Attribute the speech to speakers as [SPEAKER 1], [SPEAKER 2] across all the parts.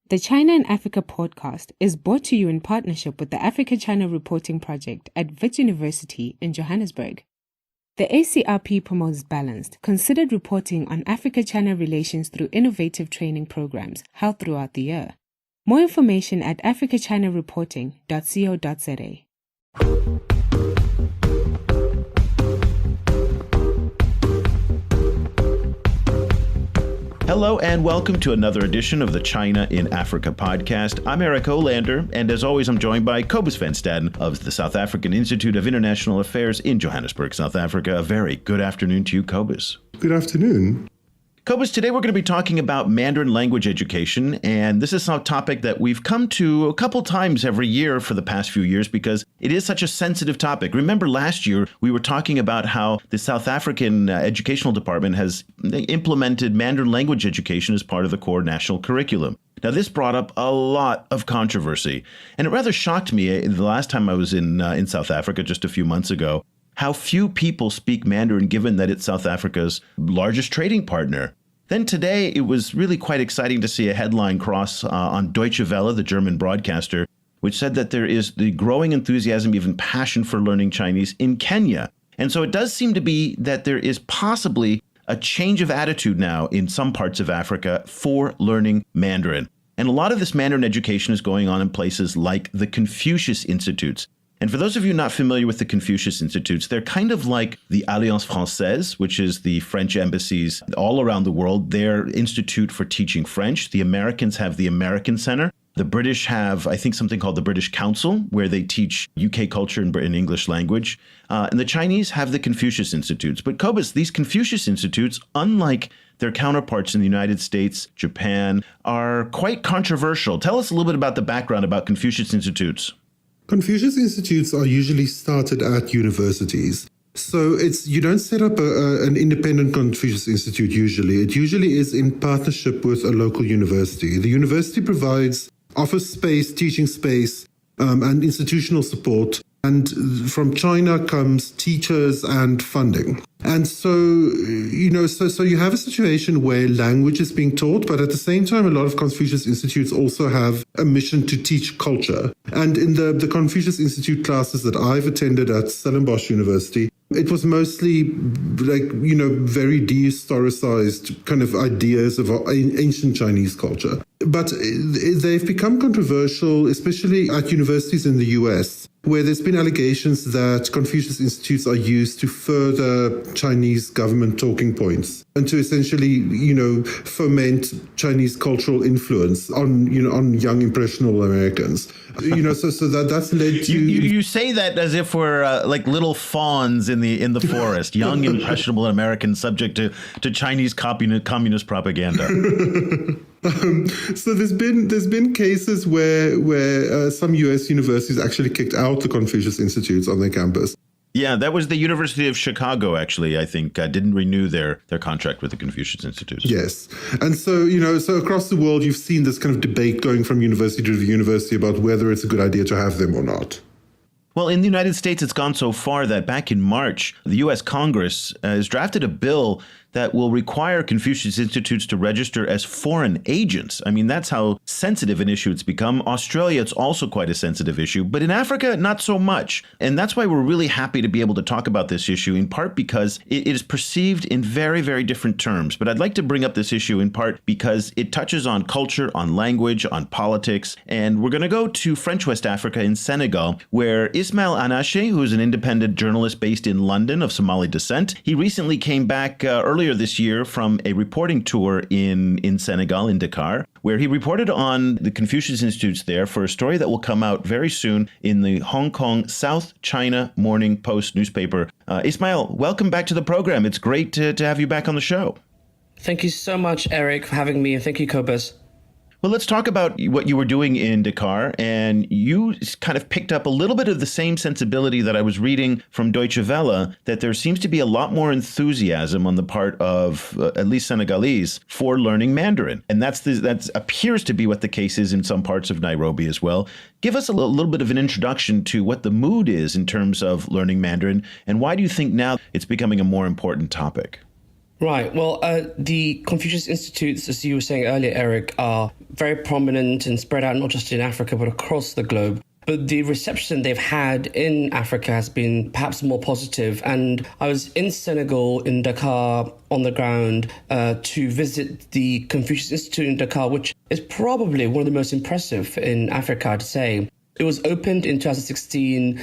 [SPEAKER 1] The China and Africa podcast is brought to you in partnership with the Africa-China Reporting Project at Wits University in Johannesburg. The ACRP promotes balanced, considered reporting on Africa-China relations through innovative training programs held throughout the year. More information at africachinareporting.co.za.
[SPEAKER 2] Hello and welcome to another edition of the China in Africa podcast. I'm Eric Olander, and as always, I'm joined by Cobus van Staden of the South African Institute of International Affairs in Johannesburg, South Africa. A very good afternoon to you, Cobus.
[SPEAKER 3] Good afternoon.
[SPEAKER 2] Cobus, today we're going to be talking about Mandarin language education, and this is a topic that we've come to a couple times every year for the past few years because it is such a sensitive topic. Remember last year we were talking about how the South African Educational Department has implemented Mandarin language education as part of the core national curriculum. Now, this brought up a lot of controversy, and it rather shocked me the last time I was in South Africa just a few months ago, how few people speak Mandarin given that it's South Africa's largest trading partner. Then today, it was really quite exciting to see a headline cross on Deutsche Welle, the German broadcaster, which said that there is the growing enthusiasm, even passion for learning Chinese in Kenya. And so it does seem to be that there is possibly a change of attitude now in some parts of Africa for learning Mandarin. And a lot of this Mandarin education is going on in places like the Confucius Institutes. And for those of you not familiar with the Confucius Institutes, they're kind of like the Alliance Française, which is the French embassies all around the world, their institute for teaching French. The Americans have the American Center. The British have, I think, something called the British Council, where they teach UK culture and English language. And the Chinese have the Confucius Institutes. But Cobus, these Confucius Institutes, unlike their counterparts in the United States, Japan, are quite controversial. Tell us a little bit about the background about Confucius Institutes.
[SPEAKER 3] Confucius Institutes are usually started at universities. So you don't set up an independent Confucius Institute usually. It usually is in partnership with a local university. The university provides office space, teaching space, and institutional support. And from China comes teachers and funding. And so you have a situation where language is being taught, but at the same time, a lot of Confucius Institutes also have a mission to teach culture. And in the Confucius Institute classes that I've attended at Stellenbosch University, it was mostly very dehistoricized kind of ideas of ancient Chinese culture. But they've become controversial, especially at universities in the US, where there's been allegations that Confucius Institutes are used to further Chinese government talking points and to essentially, foment Chinese cultural influence on young impressionable Americans. So that's led to
[SPEAKER 2] you say that as if we're like little fawns in the forest, young impressionable Americans subject to Chinese communist propaganda.
[SPEAKER 3] So there's been cases where some U.S. universities actually kicked out the Confucius Institutes on their campus.
[SPEAKER 2] Yeah, that was the University of Chicago, actually, I think, didn't renew their contract with the Confucius Institutes.
[SPEAKER 3] Yes. And so across the world, you've seen this kind of debate going from university to university about whether it's a good idea to have them or not.
[SPEAKER 2] Well, in the United States, it's gone so far that back in March, the U.S. Congress has drafted a bill that will require Confucius Institutes to register as foreign agents. I mean, that's how sensitive an issue it's become. Australia, it's also quite a sensitive issue, but in Africa, not so much. And that's why we're really happy to be able to talk about this issue, in part because it is perceived in very, very different terms. But I'd like to bring up this issue in part because it touches on culture, on language, on politics. And we're going to go to French West Africa in Senegal, where Ismail Anache, who is an independent journalist based in London of Somali descent, he recently came back earlier this year from a reporting tour in Senegal, in Dakar, where he reported on the Confucius Institutes there for a story that will come out very soon in the Hong Kong South China Morning Post newspaper. Ismail, welcome back to the program. It's great to have you back on the show.
[SPEAKER 4] Thank you so much, Eric, for having me, and thank you, Cobus.
[SPEAKER 2] Well, let's talk about what you were doing in Dakar, and you kind of picked up a little bit of the same sensibility that I was reading from Deutsche Welle, that there seems to be a lot more enthusiasm on the part of at least Senegalese for learning Mandarin. And that appears to be what the case is in some parts of Nairobi as well. Give us a little bit of an introduction to what the mood is in terms of learning Mandarin, and why do you think now it's becoming a more important topic?
[SPEAKER 4] Right. Well, the Confucius Institutes, as you were saying earlier, Eric, are very prominent and spread out not just in Africa, but across the globe. But the reception they've had in Africa has been perhaps more positive. And I was in Senegal, in Dakar, on the ground to visit the Confucius Institute in Dakar, which is probably one of the most impressive in Africa, I'd say. It was opened in 2016,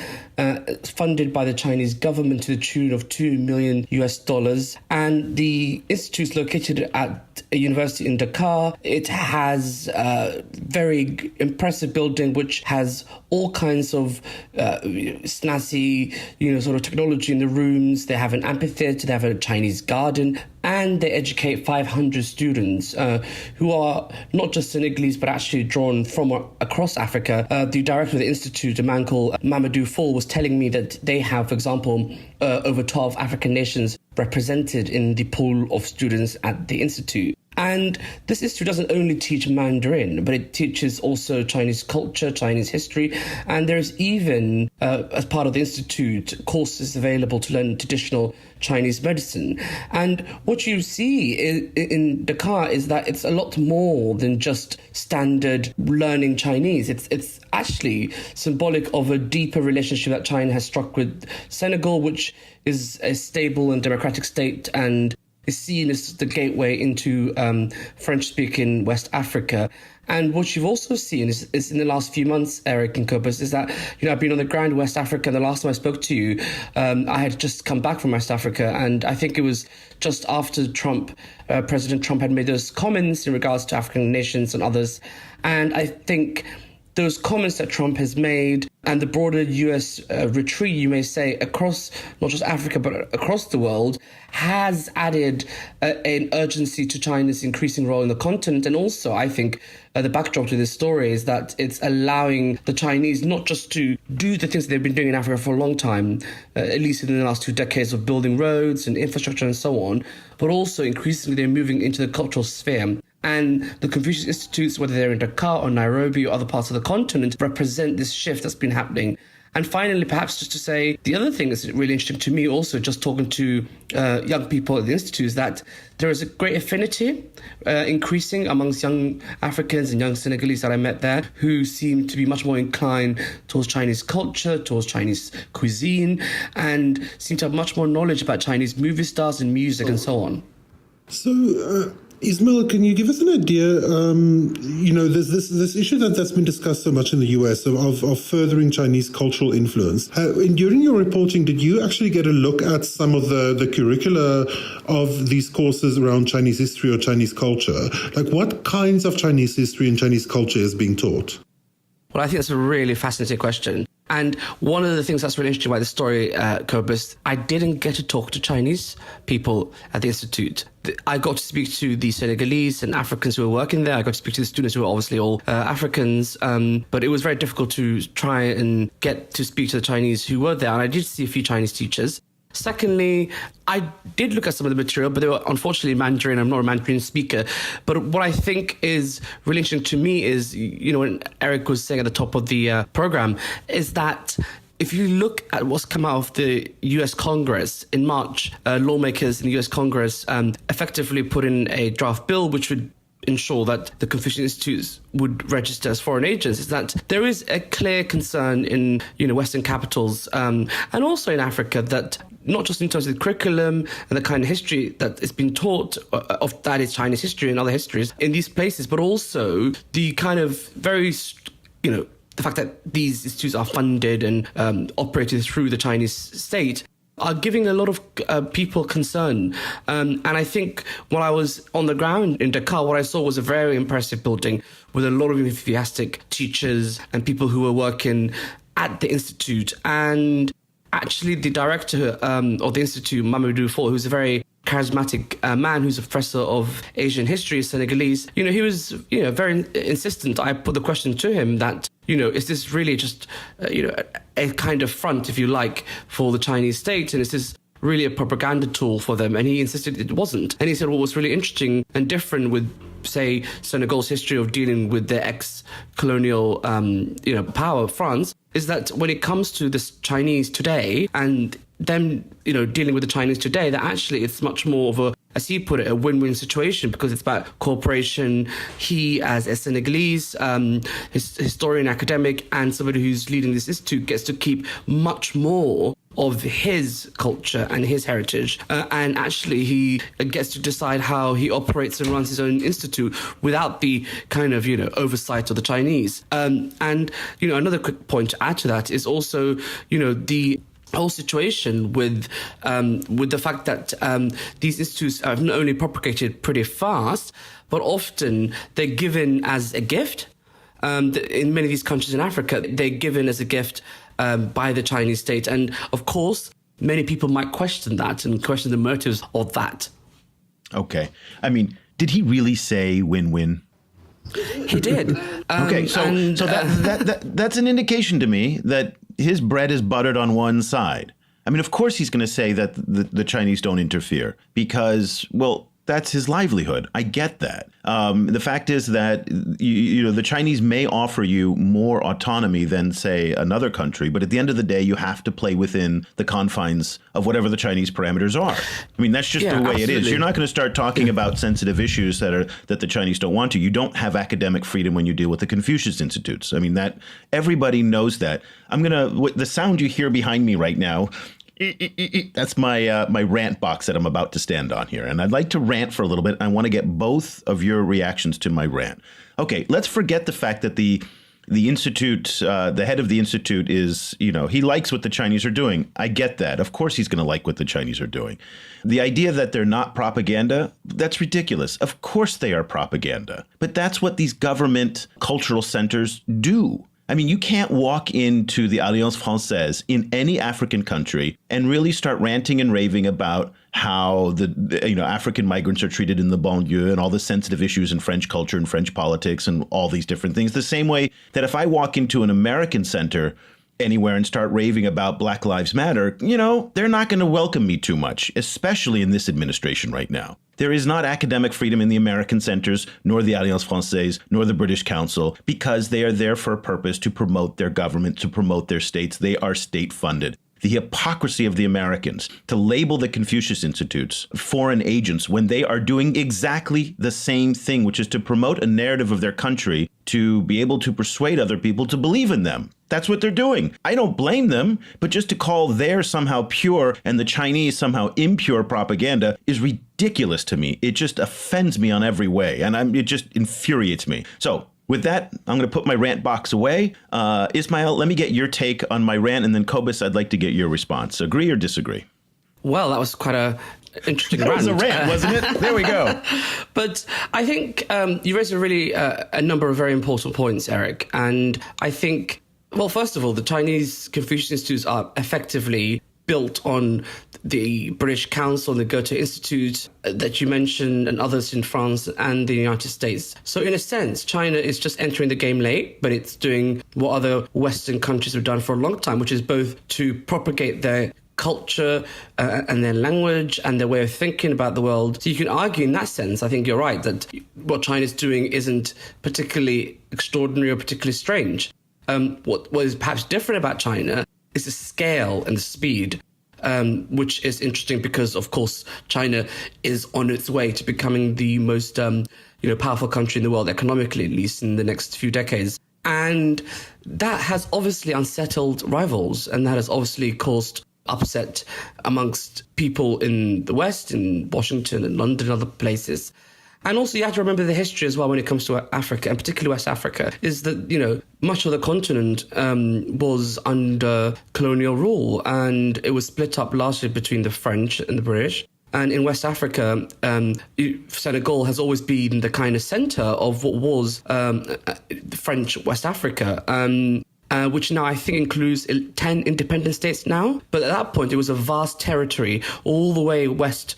[SPEAKER 4] funded by the Chinese government to the tune of $2 million US. And the institute is located at a university in Dakar. It has a very impressive building which has all kinds of snazzy, sort of technology in the rooms. They have an amphitheater, they have a Chinese garden, and they educate 500 students who are not just Senegalese, but actually drawn from across Africa. The director of the institute, a man called Mamadou Fall, was telling me that they have, for example, over 12 African nations represented in the pool of students at the institute. And this institute doesn't only teach Mandarin, but it teaches also Chinese culture, Chinese history. And there's even, as part of the institute, courses available to learn traditional Chinese medicine. And what you see in Dakar is that it's a lot more than just standard learning Chinese. It's actually symbolic of a deeper relationship that China has struck with Senegal, which is a stable and democratic state and is seen as the gateway into French-speaking West Africa. And what you've also seen is in the last few months, Eric and Cobus, is that, I've been on the ground in West Africa. And the last time I spoke to you, I had just come back from West Africa. And I think it was just after President Trump had made those comments in regards to African nations and others. And I think those comments that Trump has made and the broader US retreat, you may say, across not just Africa, but across the world, has added an urgency to China's increasing role in the continent. And also, I think the backdrop to this story is that it's allowing the Chinese not just to do the things that they've been doing in Africa for a long time, at least in the last 2 decades of building roads and infrastructure and so on, but also increasingly they're moving into the cultural sphere. And the Confucius Institutes, whether they're in Dakar or Nairobi or other parts of the continent, represent this shift that's been happening. And finally, perhaps just to say, the other thing that's really interesting to me also, just talking to young people at the Institute, is that there is a great affinity increasing amongst young Africans and young Senegalese that I met there, who seem to be much more inclined towards Chinese culture, towards Chinese cuisine, and seem to have much more knowledge about Chinese movie stars and music and so on.
[SPEAKER 3] So, Ismail, can you give us an idea? There's this issue that's been discussed so much in the US of furthering Chinese cultural influence. During your reporting, did you actually get a look at some of the curricula of these courses around Chinese history or Chinese culture? Like, what kinds of Chinese history and Chinese culture is being taught?
[SPEAKER 4] Well, I think that's a really fascinating question. And one of the things that's really interesting about this story, Cobus, I didn't get to talk to Chinese people at the Institute. I got to speak to the Senegalese and Africans who were working there. I got to speak to the students who were obviously all Africans. But it was very difficult to try and get to speak to the Chinese who were there. And I did see a few Chinese teachers. Secondly, I did look at some of the material, but they were unfortunately Mandarin. I'm not a Mandarin speaker. But what I think is really interesting to me is, when Eric was saying at the top of the program, is that if you look at what's come out of the US Congress in March, lawmakers in the US Congress effectively put in a draft bill which would ensure that the Confucius Institutes would register as foreign agents, is that there is a clear concern in Western capitals and also in Africa that not just in terms of the curriculum and the kind of history that is being taught of that is Chinese history and other histories in these places, but also the kind of very, the fact that these institutes are funded and operated through the Chinese state are giving a lot of people concern. And I think when I was on the ground in Dakar, what I saw was a very impressive building with a lot of enthusiastic teachers and people who were working at the Institute. And actually, the director of the Institute, Mamadou Fall, who's a very charismatic man who's a professor of Asian history, Senegalese, he was, very insistent. I put the question to him that, is this really just, a kind of front, if you like, for the Chinese state? And is this really a propaganda tool for them? And he insisted it wasn't. And he said what was really interesting and different with, say, Senegal's history of dealing with their ex-colonial, power, France, is that when it comes to this Chinese today and them, dealing with the Chinese today, that actually it's much more of as he put it, a win-win situation because it's about cooperation. He, as a Senegalese historian, academic, and somebody who's leading this institute, gets to keep much more of his culture and his heritage. And actually, he gets to decide how he operates and runs his own institute without the kind of, oversight of the Chinese. And, another quick point to add to that is also, the whole situation with the fact that these institutes have not only propagated pretty fast, but often they're given as a gift. In many of these countries in Africa, they're given as a gift by the Chinese state. And of course, many people might question that and question the motives of that.
[SPEAKER 2] Okay. I mean, did he really say win-win?
[SPEAKER 4] He did.
[SPEAKER 2] Okay, so that's an indication to me that his bread is buttered on one side. I mean, of course he's going to say that the Chinese don't interfere because, well, that's his livelihood. I get that. The fact is that, the Chinese may offer you more autonomy than, say, another country. But at the end of the day, you have to play within the confines of whatever the Chinese parameters are. I mean, that's just the way it is. You're not going to start talking about sensitive issues that the Chinese don't want to. You don't have academic freedom when you deal with the Confucius Institutes. I mean, that everybody knows that. The sound you hear behind me right now, that's my rant box that I'm about to stand on here. And I'd like to rant for a little bit. I want to get both of your reactions to my rant. Okay, let's forget the fact that the institute, the head of the institute is, he likes what the Chinese are doing. I get that. Of course he's going to like what the Chinese are doing. The idea that they're not propaganda, that's ridiculous. Of course they are propaganda. But that's what these government cultural centers do. I mean, you can't walk into the Alliance Française in any African country and really start ranting and raving about how the African migrants are treated in the banlieue and all the sensitive issues in French culture and French politics and all these different things. The same way that if I walk into an American center anywhere and start raving about Black Lives Matter, they're not going to welcome me too much, especially in this administration right now. There is not academic freedom in the American centers, nor the Alliance Française, nor the British Council, because they are there for a purpose to promote their government, to promote their states. They are state funded. The hypocrisy of the Americans to label the Confucius Institutes foreign agents when they are doing exactly the same thing, which is to promote a narrative of their country to be able to persuade other people to believe in them. That's what they're doing. I don't blame them, but just to call theirs somehow pure and the Chinese somehow impure propaganda is ridiculous to me. It just offends me on every way, and it just infuriates me. So with that, I'm going to put my rant box away. Ismail, let me get your take on my rant, and then Kobus, I'd like to get your response. Agree or disagree?
[SPEAKER 4] Well, that was quite a interesting
[SPEAKER 2] rant.
[SPEAKER 4] That
[SPEAKER 2] was a rant, wasn't it? There we go.
[SPEAKER 4] But I think you raised a number of very important points, Eric. And I think, well, first of all, the Chinese Confucius Institutes are effectively built on the British Council and the Goethe Institute that you mentioned and others in France and the United States. So in a sense, China is just entering the game late, but it's doing what other Western countries have done for a long time, which is both to propagate their culture and their language and their way of thinking about the world. So you can argue in that sense, I think you're right, that what China's doing isn't particularly extraordinary or particularly strange. What is perhaps different about China is the scale and the speed, which is interesting because, of course, China is on its way to becoming the most powerful country in the world, economically, at least in the next few decades. And that has obviously unsettled rivals, and that has obviously caused upset amongst people in the West, in Washington and London and other places. And also you have to remember the history as well when it comes to Africa, and particularly West Africa, is that, much of the continent was under colonial rule, and it was split up largely between the French and the British. And in West Africa, Senegal has always been the kind of centre of what was French West Africa. Which now I think includes 10 independent states now. But at that point, it was a vast territory all the way west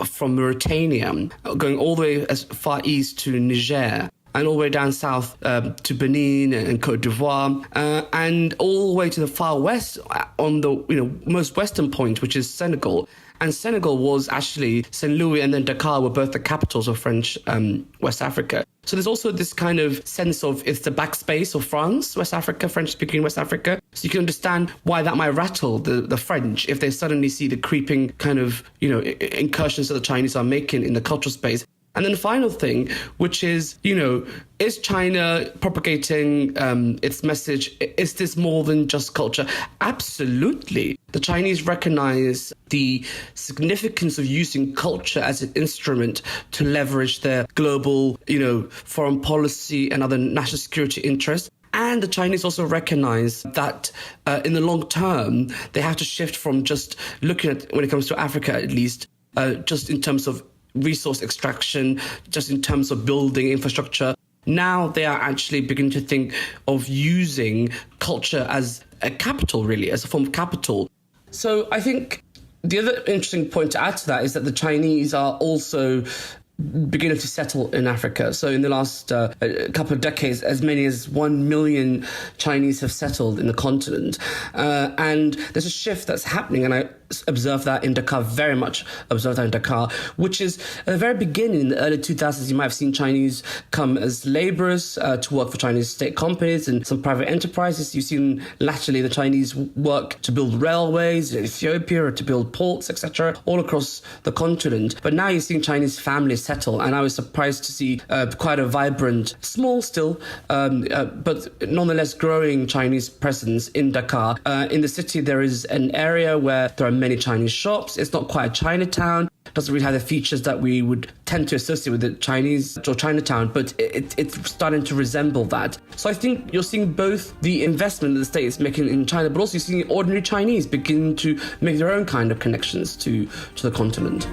[SPEAKER 4] from Mauritania, going all the way as far east to Niger, and all the way down south to Benin and Côte d'Ivoire, and all the way to the far west on the most western point, which is Senegal. And Senegal was actually St. Louis and then Dakar were both the capitals of French West Africa. So there's also this kind of sense of it's the backspace of France, West Africa, French-speaking West Africa. So you can understand why that might rattle the French if they suddenly see the creeping kind of, incursions that the Chinese are making in the cultural space. And then the final thing, which is, is China propagating its message? Is this more than just culture? Absolutely. The Chinese recognize the significance of using culture as an instrument to leverage their global, foreign policy and other national security interests. And the Chinese also recognize that in the long term, they have to shift from just looking at, when it comes to Africa at least, just in terms of resource extraction, just in terms of building infrastructure. Now they are actually beginning to think of using culture as a capital, really, as a form of capital. So I think the other interesting point to add to that is that the Chinese are also beginning to settle in Africa. So in the last couple of decades, as many as 1 million Chinese have settled in the continent. And there's a shift that's happening, and I observed that in Dakar, very much observed that in Dakar, which is at the very beginning, in the early 2000s, you might have seen Chinese come as laborers to work for Chinese state companies and some private enterprises. You've seen latterly the Chinese work to build railways in Ethiopia or to build ports, etc., all across the continent. But now you're seeing Chinese families settle, and I was surprised to see quite a vibrant, small still, but nonetheless growing Chinese presence in Dakar. In the city, there is an area where there are many Chinese shops. It's not quite a Chinatown. It doesn't really have the features that we would tend to associate with the Chinese or Chinatown, but it's starting to resemble that. So I think you're seeing both the investment that the state is making in China, but also you're seeing ordinary Chinese begin to make their own kind of connections to the continent.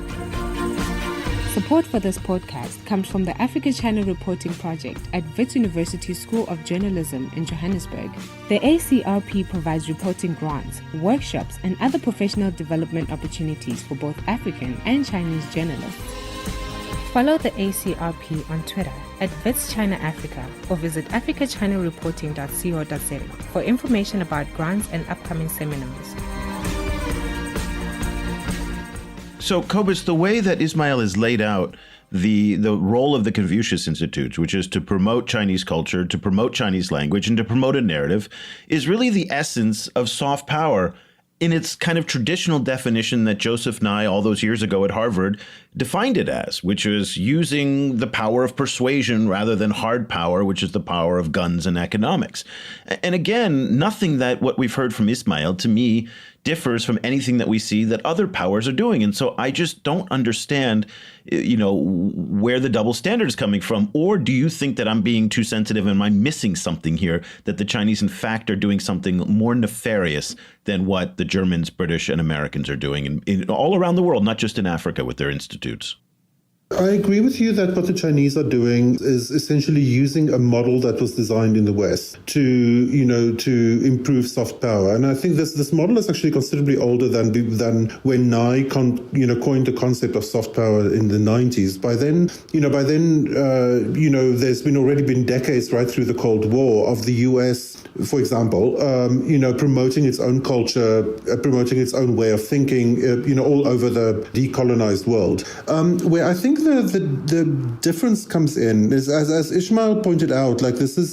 [SPEAKER 1] Support for this podcast comes from the Africa-China Reporting Project at Wits University School of Journalism in Johannesburg. The ACRP provides reporting grants, workshops, and other professional development opportunities for both African and Chinese journalists. Follow the ACRP on Twitter at Wits China Africa or visit africachinareporting.co.za for information about grants and upcoming seminars.
[SPEAKER 2] So, Cobus, the way that Ismail has laid out the role of the Confucius Institutes, which is to promote Chinese culture, to promote Chinese language, and to promote a narrative, is really the essence of soft power in its kind of traditional definition that Joseph Nye, all those years ago at Harvard, defined it as, which is using the power of persuasion rather than hard power, which is the power of guns and economics. And again, nothing that what we've heard from Ismail, to me, differs from anything that we see that other powers are doing. And so I just don't understand, where the double standard is coming from. Or do you think that I'm being too sensitive and am I missing something here, that the Chinese, in fact, are doing something more nefarious than what the Germans, British, and Americans are doing in all around the world, not just in Africa with their institutes?
[SPEAKER 3] I agree with you that what the Chinese are doing is essentially using a model that was designed in the West to improve soft power. And I think this model is actually considerably older than when Nye coined the concept of soft power in the 90s. By then, there's already been decades right through the Cold War of the US, for example, promoting its own culture, promoting its own way of thinking, all over the decolonized world. Where I think the difference comes in is, as Ishmael pointed out, like this is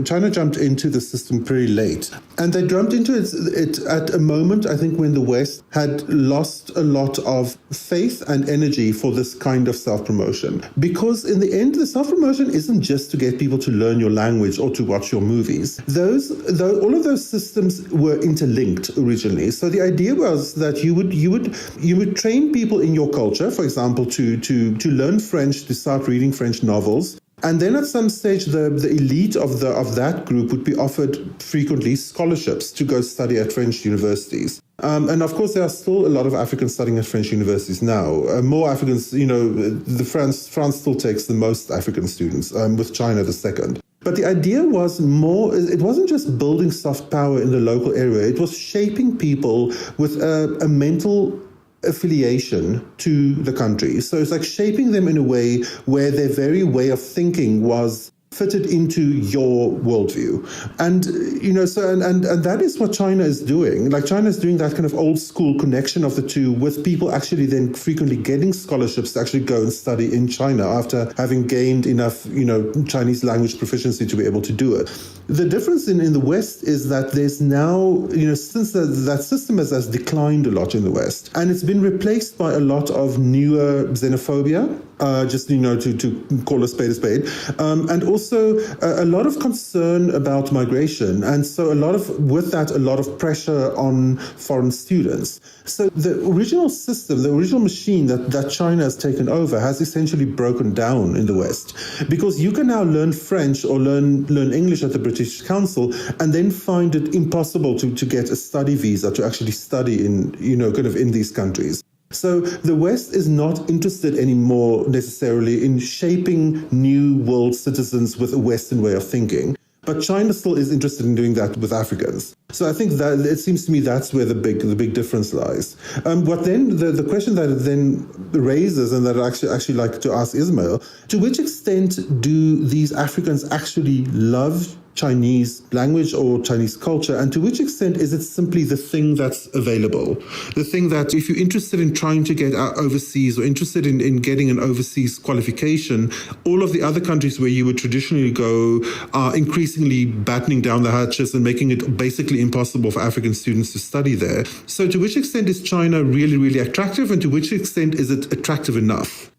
[SPEAKER 3] China jumped into the system pretty late, and they jumped into it at a moment, I think, when the West had lost a lot of faith and energy for this kind of self-promotion. Because in the end, the self-promotion isn't just to get people to learn your language or to watch your movies. All of those systems were interlinked originally. So the idea was that you would train people in your culture, for example, to learn French, to start reading French novels. And then at some stage, the elite of that group would be offered frequently scholarships to go study at French universities. And of course, there are still a lot of Africans studying at French universities now. More Africans, France still takes the most African students, with China the second. But the idea was it wasn't just building soft power in the local area. It was shaping people with a mental affiliation to the country. So it's like shaping them in a way where their very way of thinking was fitted into your worldview. And, and that is what China is doing. Like, China is doing that kind of old school connection of the two, with people actually then frequently getting scholarships to actually go and study in China after having gained enough, Chinese language proficiency to be able to do it. The difference in the West is that there's now, since that system has declined a lot in the West, and it's been replaced by a lot of newer xenophobia, to call a spade, and also a lot of concern about migration. And so a lot of pressure on foreign students. So the original system, the original machine that China has taken over has essentially broken down in the West, because you can now learn French or learn English at the British Council and then find it impossible to get a study visa to actually study in these countries. So the West is not interested anymore necessarily in shaping new world citizens with a Western way of thinking. But China still is interested in doing that with Africans. So I think that it seems to me that's where the big difference lies. What then the question that it then raises, and that I actually like to ask Ismail, to which extent do these Africans actually love Chinese language or Chinese culture, and to which extent is it simply the thing that's available? The thing that if you're interested in trying to get out overseas or interested in getting an overseas qualification, all of the other countries where you would traditionally go are increasingly battening down the hatches and making it basically impossible for African students to study there. So to which extent is China really, really attractive, and to which extent is it attractive enough?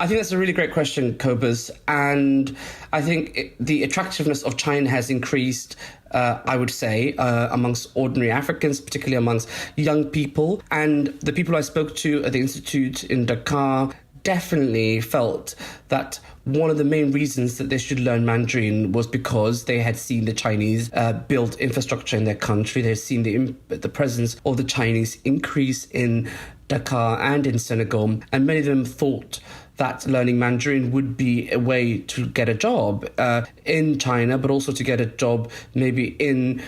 [SPEAKER 4] I think that's a really great question, Cobus. And I think the attractiveness of China has increased, I would say, amongst ordinary Africans, particularly amongst young people. And the people I spoke to at the Institute in Dakar definitely felt that one of the main reasons that they should learn Mandarin was because they had seen the Chinese build infrastructure in their country. They had seen the presence of the Chinese increase in Dakar and in Senegal. And many of them thought that learning Mandarin would be a way to get a job in China, but also to get a job maybe in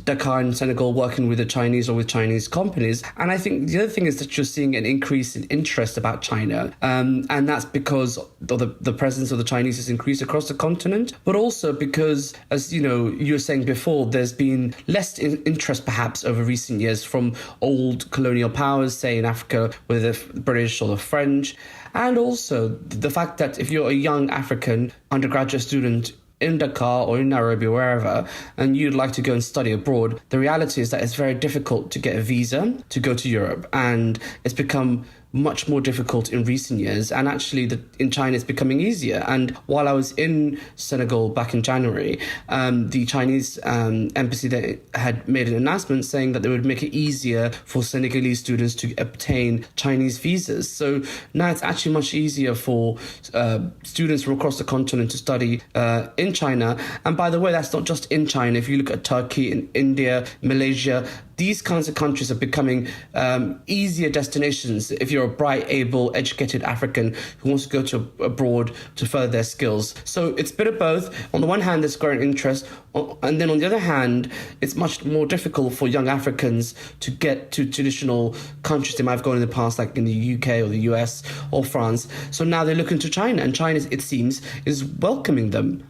[SPEAKER 4] Dakar and Senegal, working with the Chinese or with Chinese companies. And I think the other thing is that you're seeing an increase in interest about China. And that's because the presence of the Chinese has increased across the continent, but also because, as you were saying before, there's been less interest perhaps over recent years from old colonial powers, say in Africa, whether the British or the French. And also the fact that if you're a young African undergraduate student in Dakar or in Nairobi or wherever, and you'd like to go and study abroad, the reality is that it's very difficult to get a visa to go to Europe. And it's become much more difficult in recent years. And actually in China, it's becoming easier. And while I was in Senegal back in January, the Chinese embassy there had made an announcement saying that they would make it easier for Senegalese students to obtain Chinese visas. So now it's actually much easier for students from across the continent to study in China. And by the way, that's not just in China. If you look at Turkey and India, Malaysia, these kinds of countries are becoming easier destinations if you're a bright, able, educated African who wants to go to abroad to further their skills. So it's a bit of both. On the one hand, there's growing interest, and then on the other hand, it's much more difficult for young Africans to get to traditional countries they might have gone in the past, like in the UK or the US or France. So now they're looking to China, and China, it seems, is welcoming them.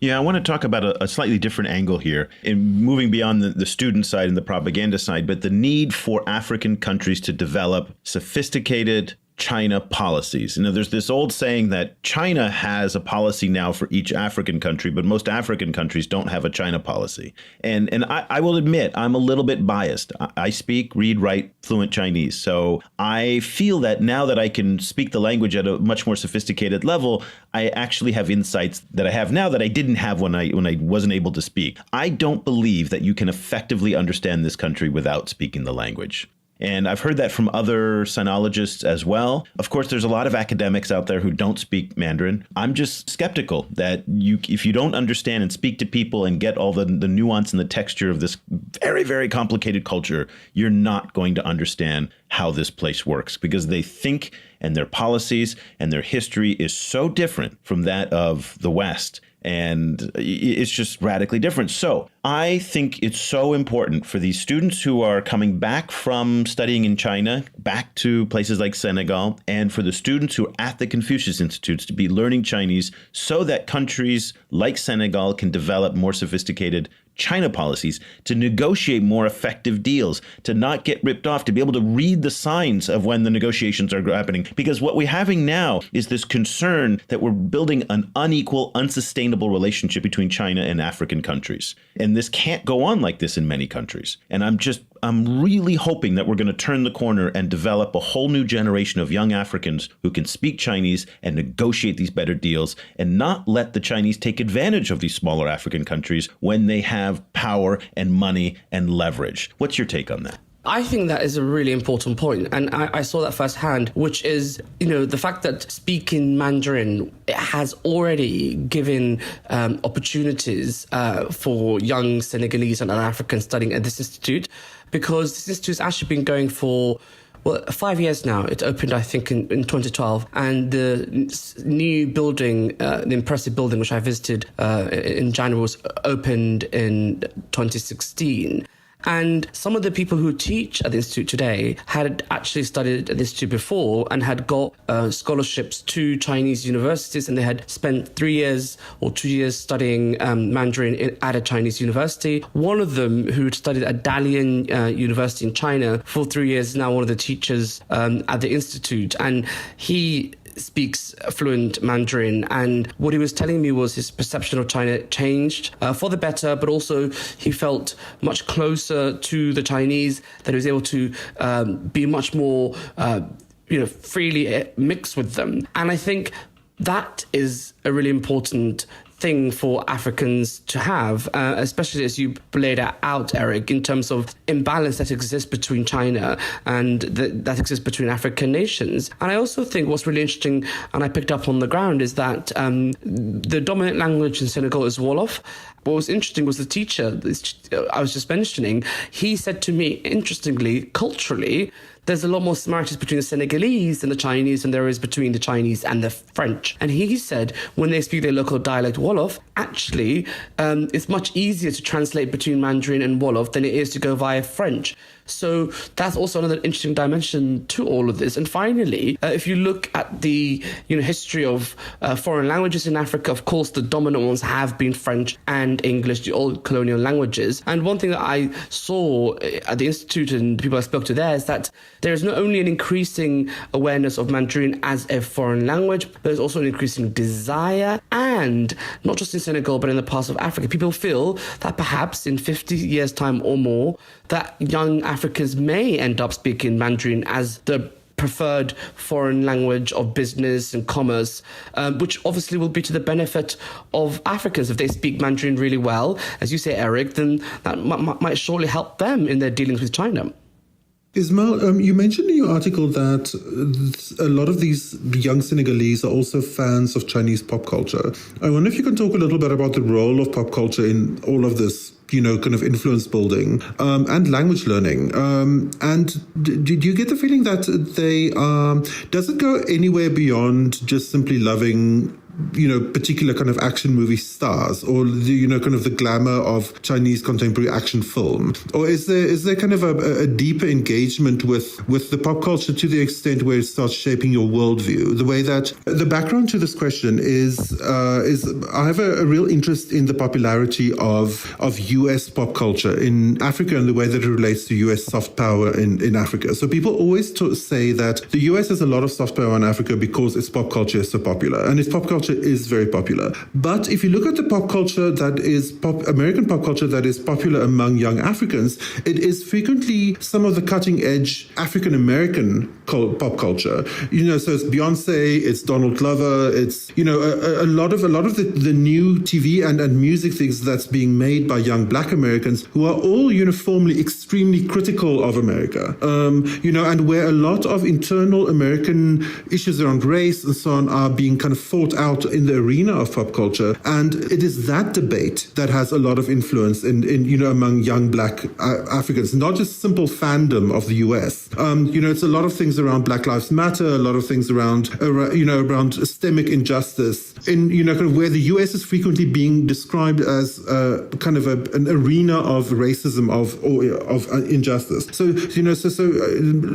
[SPEAKER 2] Yeah, I want to talk about a slightly different angle here, in moving beyond the student side and the propaganda side, but the need for African countries to develop sophisticated China policies. There's this old saying that China has a policy now for each African country, but most African countries don't have a China policy. And I will admit, I'm a little bit biased. I speak, read, write fluent Chinese. So I feel that now that I can speak the language at a much more sophisticated level, I actually have insights that I have now that I didn't have when I wasn't able to speak. I don't believe that you can effectively understand this country without speaking the language. And I've heard that from other sinologists as well. Of course, there's a lot of academics out there who don't speak Mandarin. I'm just skeptical that if you don't understand and speak to people and get all the nuance and the texture of this very, very complicated culture, you're not going to understand how this place works, because they think and their policies and their history is so different from that of the West. And it's just radically different. So I think it's so important for these students who are coming back from studying in China, back to places like Senegal, and for the students who are at the Confucius Institutes to be learning Chinese so that countries like Senegal can develop more sophisticated China policies, to negotiate more effective deals, to not get ripped off, to be able to read the signs of when the negotiations are happening. Because what we're having now is this concern that we're building an unequal, unsustainable relationship between China and African countries. And this can't go on like this in many countries. And I'm really hoping that we're going to turn the corner and develop a whole new generation of young Africans who can speak Chinese and negotiate these better deals and not let the Chinese take advantage of these smaller African countries when they have power and money and leverage. What's your take on that?
[SPEAKER 4] I think that is a really important point, and I saw that firsthand, which is, the fact that speaking Mandarin has already given opportunities for young Senegalese and other Africans studying at this institute, because this institute has actually been going for 5 years now. It opened, I think, in 2012. And the new building, the impressive building, which I visited in January, was opened in 2016. And some of the people who teach at the Institute today had actually studied at the Institute before and had got scholarships to Chinese universities, and they had spent 3 years or 2 years studying Mandarin at a Chinese university. One of them, who studied at Dalian University in China for 3 years, is now one of the teachers at the Institute. And he speaks fluent Mandarin, and what he was telling me was his perception of China changed for the better, but also he felt much closer to the Chinese, that he was able to be much more freely mix with them. And I think that is a really important thing for Africans to have, especially as you laid it out, Eric, in terms of imbalance that exists between China and that exists between African nations. And I also think what's really interesting, and I picked up on the ground, is that the dominant language in Senegal is Wolof. What was interesting was the teacher I was just mentioning. He said to me, interestingly, culturally, there's a lot more similarities between the Senegalese and the Chinese than there is between the Chinese and the French. And he said when they speak their local dialect Wolof, actually, it's much easier to translate between Mandarin and Wolof than it is to go via French. So that's also another interesting dimension to all of this. And finally, if you look at the history of foreign languages in Africa, of course, the dominant ones have been French and English, the old colonial languages. And one thing that I saw at the Institute and the people I spoke to there is that there is not only an increasing awareness of Mandarin as a foreign language, but there's also an increasing desire, and not just in Senegal, but in the parts of Africa. People feel that perhaps in 50 years' time or more, that young Africans may end up speaking Mandarin as the preferred foreign language of business and commerce, which obviously will be to the benefit of Africans. If they speak Mandarin really well, as you say, Eric, then that might surely help them in their dealings with China.
[SPEAKER 3] Ismail, you mentioned in your article that a lot of these young Senegalese are also fans of Chinese pop culture. I wonder if you can talk a little bit about the role of pop culture in all of this, kind of influence building and language learning. And do you get the feeling that does it go anywhere beyond just simply loving particular kind of action movie stars, or kind of the glamour of Chinese contemporary action film? Or is there kind of a deeper engagement with the pop culture to the extent where it starts shaping your worldview? The way that the background to this question is I have a real interest in the popularity of US pop culture in Africa and the way that it relates to US soft power in Africa. So people always say that the US has a lot of soft power in Africa because its pop culture is so popular, and its pop culture is very popular. But if you look at the pop culture that is American pop culture that is popular among young Africans, it is frequently some of the cutting edge African American pop culture. So it's Beyonce, it's Donald Glover, it's a lot of the new TV and music things that's being made by young Black Americans who are all uniformly extremely critical of America. And where a lot of internal American issues around race and so on are being kind of fought out out in the arena of pop culture. And it is that debate that has a lot of influence in among young Black Africans, not just simple fandom of the US. It's a lot of things around Black Lives Matter, a lot of things around systemic injustice, in kind of where the US is frequently being described as kind of an arena of racism, of injustice. So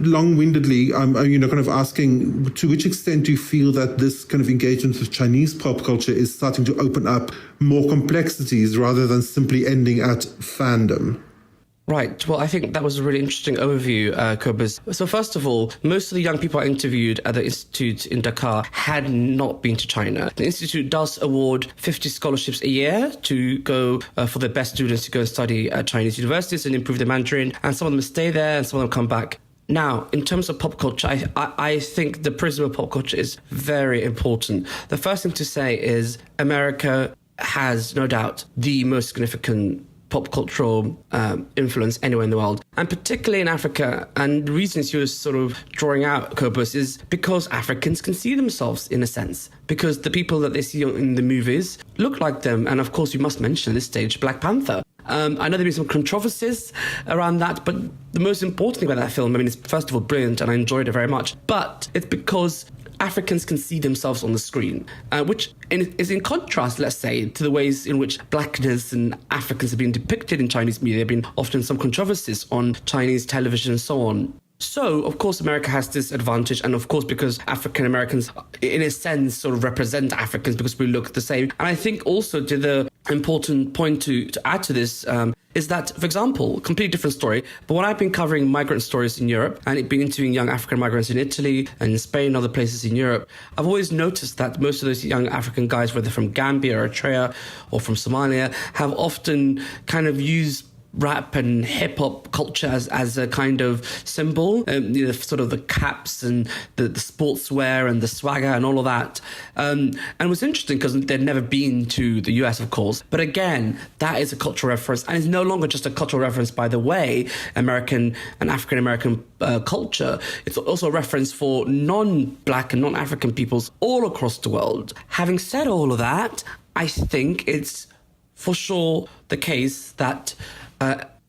[SPEAKER 3] long-windedly, I'm kind of asking, to which extent do you feel that this kind of engagement with Chinese pop culture is starting to open up more complexities rather than simply ending at fandom?
[SPEAKER 4] Right. Well, I think that was a really interesting overview, Kobus. So first of all, most of the young people I interviewed at the Institute in Dakar had not been to China. The Institute does award 50 scholarships a year to go for the best students to go and study at Chinese universities and improve their Mandarin. And some of them stay there and some of them come back. Now, in terms of pop culture, I think the prism of pop culture is very important. The first thing to say is America has no doubt the most significant pop cultural influence anywhere in the world, and particularly in Africa. And the reasons you were sort of drawing out, Kobus, is because Africans can see themselves in a sense, because the people that they see in the movies look like them. And of course, you must mention at this stage Black Panther. I know there have been some controversies around that, but the most important thing about that film, I mean, it's first of all brilliant and I enjoyed it very much, but it's because Africans can see themselves on the screen, which is in contrast, let's say, to the ways in which blackness and Africans have been depicted in Chinese media. There have been often some controversies on Chinese television and so on. So, of course, America has this advantage. And of course, because African Americans, in a sense, sort of represent Africans because we look the same. And I think also to the important point to add to this is that, for example, completely different story, but when I've been covering migrant stories in Europe and been interviewing young African migrants in Italy and in Spain and other places in Europe, I've always noticed that most of those young African guys, whether from Gambia or Eritrea or from Somalia, have often kind of used rap and hip-hop culture as a kind of symbol, sort of the caps and the sportswear and the swagger and all of that. And it was interesting because they'd never been to the US, of course. But again, that is a cultural reference, and it's no longer just a cultural reference by the way, American and African-American culture. It's also a reference for non-Black and non-African peoples all across the world. Having said all of that, I think it's for sure the case that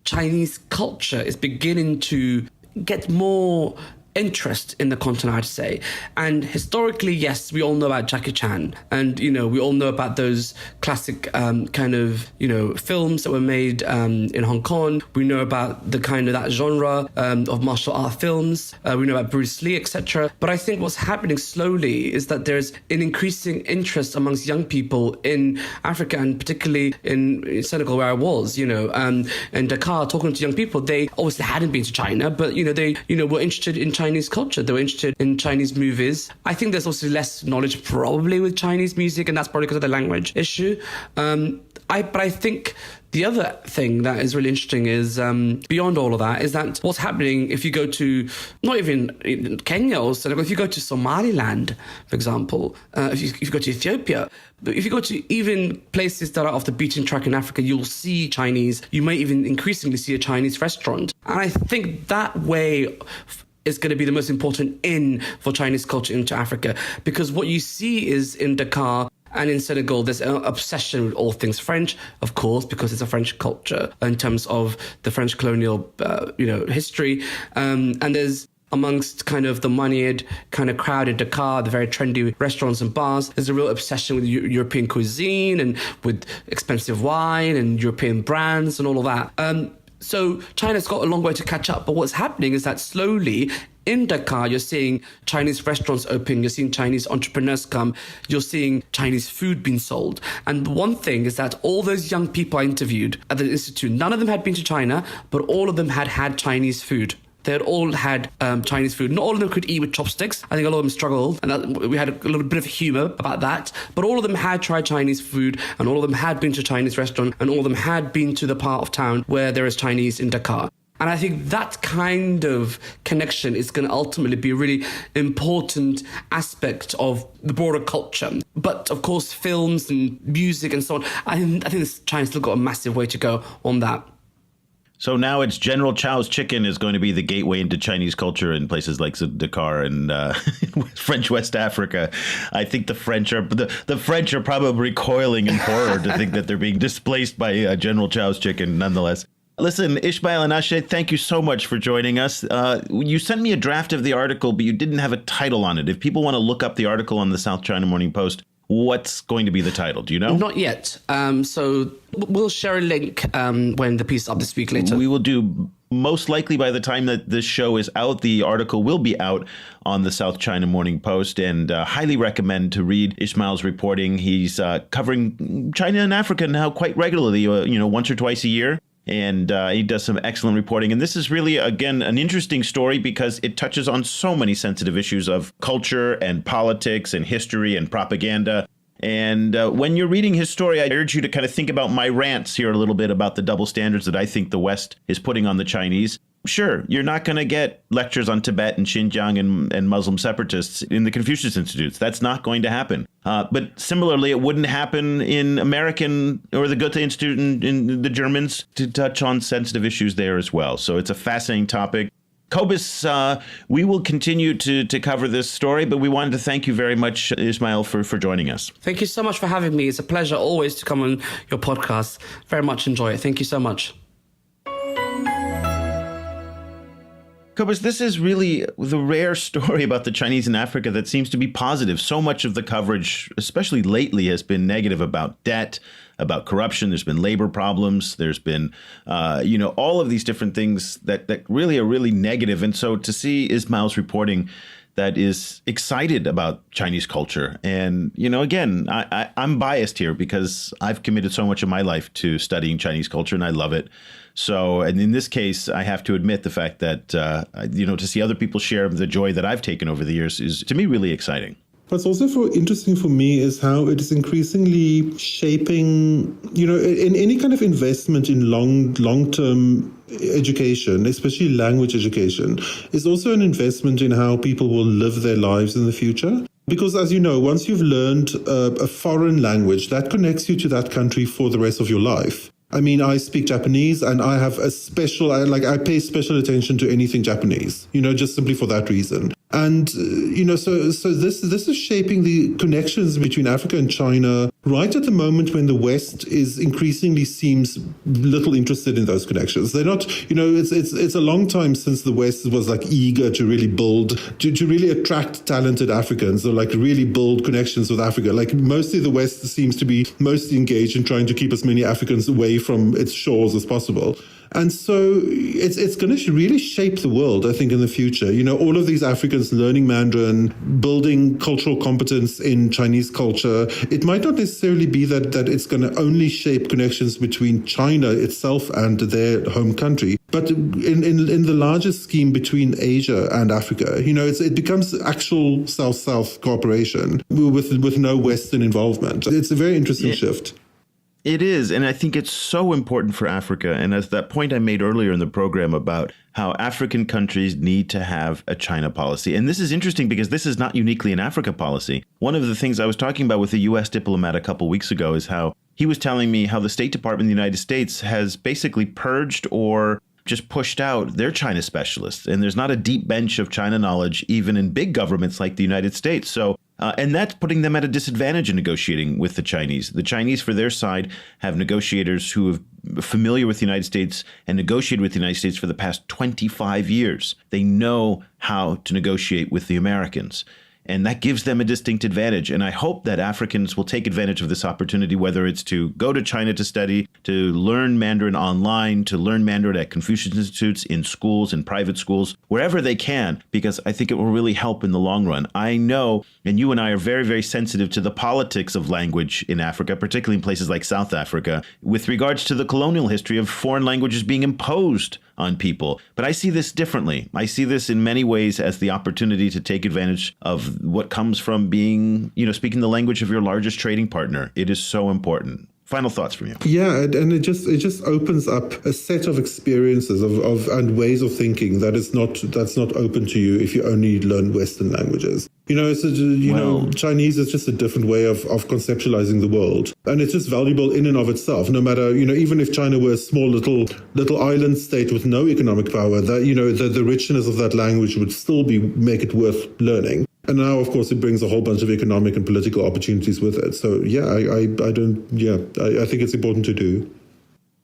[SPEAKER 4] Chinese culture is beginning to get more interest in the continent, I'd say. And historically, yes, we all know about Jackie Chan. And, we all know about those classic films that were made in Hong Kong. We know about the kind of that genre of martial art films. We know about Bruce Lee, etc. But I think what's happening slowly is that there's an increasing interest amongst young people in Africa, and particularly in Senegal, where I was, in Dakar, talking to young people. They obviously hadn't been to China, but, they, were interested in Chinese culture. They were interested in Chinese movies. I think there's also less knowledge probably with Chinese music, and that's probably because of the language issue. But I think the other thing that is really interesting is, beyond all of that, is that what's happening if you go to, not even in Kenya or Senegal, if you go to Somaliland, for example, if you go to Ethiopia, if you go to even places that are off the beaten track in Africa, you'll see Chinese. You may even increasingly see a Chinese restaurant. And I think that way is going to be the most important in for Chinese culture into Africa, because what you see is in Dakar and in Senegal, there's an obsession with all things French, of course, because it's a French culture in terms of the French colonial, history. And there's amongst kind of the moneyed kind of crowd in Dakar, the very trendy restaurants and bars, there's a real obsession with European cuisine and with expensive wine and European brands and all of that. So China's got a long way to catch up. But what's happening is that slowly in Dakar, you're seeing Chinese restaurants open, you're seeing Chinese entrepreneurs come, you're seeing Chinese food being sold. And one thing is that all those young people I interviewed at the Institute, none of them had been to China, but all of them had had Chinese food. They had all had Chinese food. Not all of them could eat with chopsticks. I think a lot of them struggled, and we had a little bit of humour about that. But all of them had tried Chinese food, and all of them had been to a Chinese restaurant, and all of them had been to the part of town where there is Chinese in Dakar. And I think that kind of connection is going to ultimately be a really important aspect of the broader culture. But of course, films and music and so on, I think China's still got a massive way to go on that.
[SPEAKER 2] So now it's General Chow's chicken is going to be the gateway into Chinese culture in places like Dakar and French West Africa. I think the French are probably recoiling in horror to think that they're being displaced by General Chow's chicken nonetheless. Listen, Ishmael and Ashe, thank you so much for joining us. You sent me a draft of the article, but you didn't have a title on it. If people want to look up the article on the South China Morning Post, what's going to be the title? Do you know?
[SPEAKER 4] Not yet. So we'll share a link when the piece is up this week later.
[SPEAKER 2] We will do, most likely by the time that this show is out, the article will be out on the South China Morning Post, and highly recommend to read Ishmael's reporting. He's covering China and Africa now quite regularly, once or twice a year. And he does some excellent reporting. And this is really, again, an interesting story because it touches on so many sensitive issues of culture and politics and history and propaganda. And when you're reading his story, I urge you to kind of think about my rants here a little bit about the double standards that I think the West is putting on the Chinese. Sure, you're not going to get lectures on Tibet and Xinjiang and Muslim separatists in the Confucius Institutes. That's not going to happen. But similarly, it wouldn't happen in American or the Goethe Institute in the Germans to touch on sensitive issues there as well. So it's a fascinating topic. Cobus, we will continue to cover this story, but we wanted to thank you very much, Ishmael, for joining us.
[SPEAKER 4] Thank you so much for having me. It's a pleasure always to come on your podcast. Very much enjoy it. Thank you so much.
[SPEAKER 2] Cobus, this is really the rare story about the Chinese in Africa that seems to be positive. So much of the coverage, especially lately, has been negative about debt, about corruption. There's been labor problems. There's been, all of these different things that really are really negative. And so to see Ismail's reporting that is excited about Chinese culture. And, again, I'm biased here because I've committed so much of my life to studying Chinese culture and I love it. So, and in this case, I have to admit the fact that, to see other people share the joy that I've taken over the years is, to me, really exciting.
[SPEAKER 3] What's also interesting for me is how it is increasingly shaping, in any kind of investment in long-term education, especially language education, is also an investment in how people will live their lives in the future. Because as you know, once you've learned a foreign language, that connects you to that country for the rest of your life. I mean, I speak Japanese and I have I pay special attention to anything Japanese, just simply for that reason. And, so this is shaping the connections between Africa and China right at the moment when the West is increasingly seems little interested in those connections. They're not, it's a long time since the West was eager to really build, to really attract talented Africans or really build connections with Africa. Mostly the West seems to be mostly engaged in trying to keep as many Africans away from its shores as possible. And so it's going to really shape the world, I think, in the future. All of these Africans learning Mandarin, building cultural competence in Chinese culture. It might not necessarily be that it's going to only shape connections between China itself and their home country, but in the larger scheme between Asia and Africa. It becomes actual South-South cooperation with no Western involvement. It's a very interesting shift.
[SPEAKER 2] It is, and I think it's so important for Africa. And as that point I made earlier in the program about how African countries need to have a China policy. And this is interesting because this is not uniquely an Africa policy. One of the things I was talking about with a U.S. diplomat a couple weeks ago is how he was telling me how the State Department of the United States has basically purged or just pushed out their China specialists. And there's not a deep bench of China knowledge, even in big governments like the United States. So and that's putting them at a disadvantage in negotiating with the Chinese. The Chinese, for their side, have negotiators who are familiar with the United States and negotiated with the United States for the past 25 years. They know how to negotiate with the Americans. And that gives them a distinct advantage. And I hope that Africans will take advantage of this opportunity, whether it's to go to China to study, to learn Mandarin online, to learn Mandarin at Confucius Institutes, in schools, in private schools, wherever they can, because I think it will really help in the long run. I know, and you and I are very, very sensitive to the politics of language in Africa, particularly in places like South Africa, with regards to the colonial history of foreign languages being imposed on people. But I see this differently. I see this in many ways as the opportunity to take advantage of what comes from being, speaking the language of your largest trading partner. It is so important. Final thoughts from you.
[SPEAKER 3] Yeah, and it just opens up a set of experiences of and ways of thinking that's not open to you if you only learn Western languages. Chinese is just a different way of conceptualizing the world, and it's just valuable in and of itself. No matter, even if China were a small little island state with no economic power, that the richness of that language would still make it worth learning. And now, of course, it brings a whole bunch of economic and political opportunities with it. So, I think it's important to do.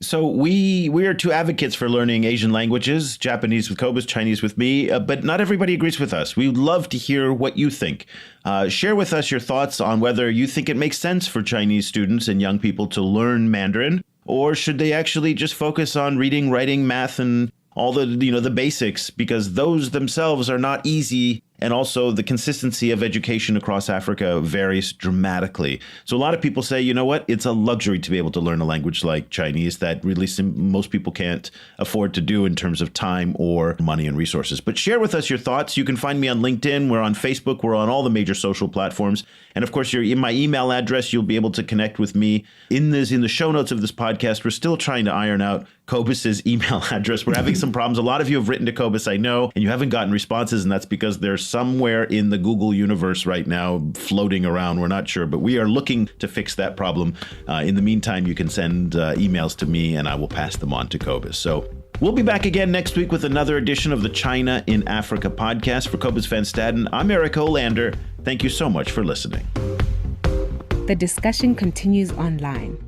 [SPEAKER 2] So we are two advocates for learning Asian languages, Japanese with Cobus, Chinese with me, but not everybody agrees with us. We would love to hear what you think. Share with us your thoughts on whether you think it makes sense for Chinese students and young people to learn Mandarin, or should they actually just focus on reading, writing, math, and all the basics, because those themselves are not easy. And also the consistency of education across Africa varies dramatically. So a lot of people say, you know what, it's a luxury to be able to learn a language like Chinese that really most people can't afford to do in terms of time or money and resources. But share with us your thoughts. You can find me on LinkedIn. We're on Facebook. We're on all the major social platforms. And of course, you're in my email address. You'll be able to connect with me in the show notes of this podcast. We're still trying to iron out Cobus's email address. We're having some problems. A lot of you have written to Cobus, I know, and you haven't gotten responses, and that's because there's somewhere in the Google universe right now floating around. We're not sure, but we are looking to fix that problem. In the meantime, you can send emails to me, and I will pass them on to Cobus. So we'll be back again next week with another edition of the China in Africa podcast. For Cobus Van Staden, I'm Eric Olander. Thank you so much for listening.
[SPEAKER 1] The discussion continues online.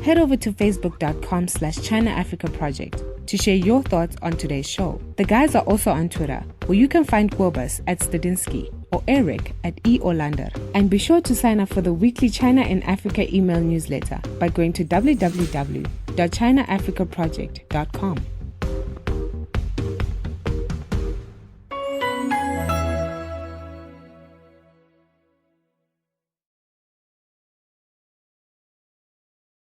[SPEAKER 1] Head over to facebook.com/China Africa Project to share your thoughts on today's show. The guys are also on Twitter, where you can find Cobus at Stadinsky or Eric at eOlander. And be sure to sign up for the weekly China in Africa email newsletter by going to www.ChinaAfricaProject.com.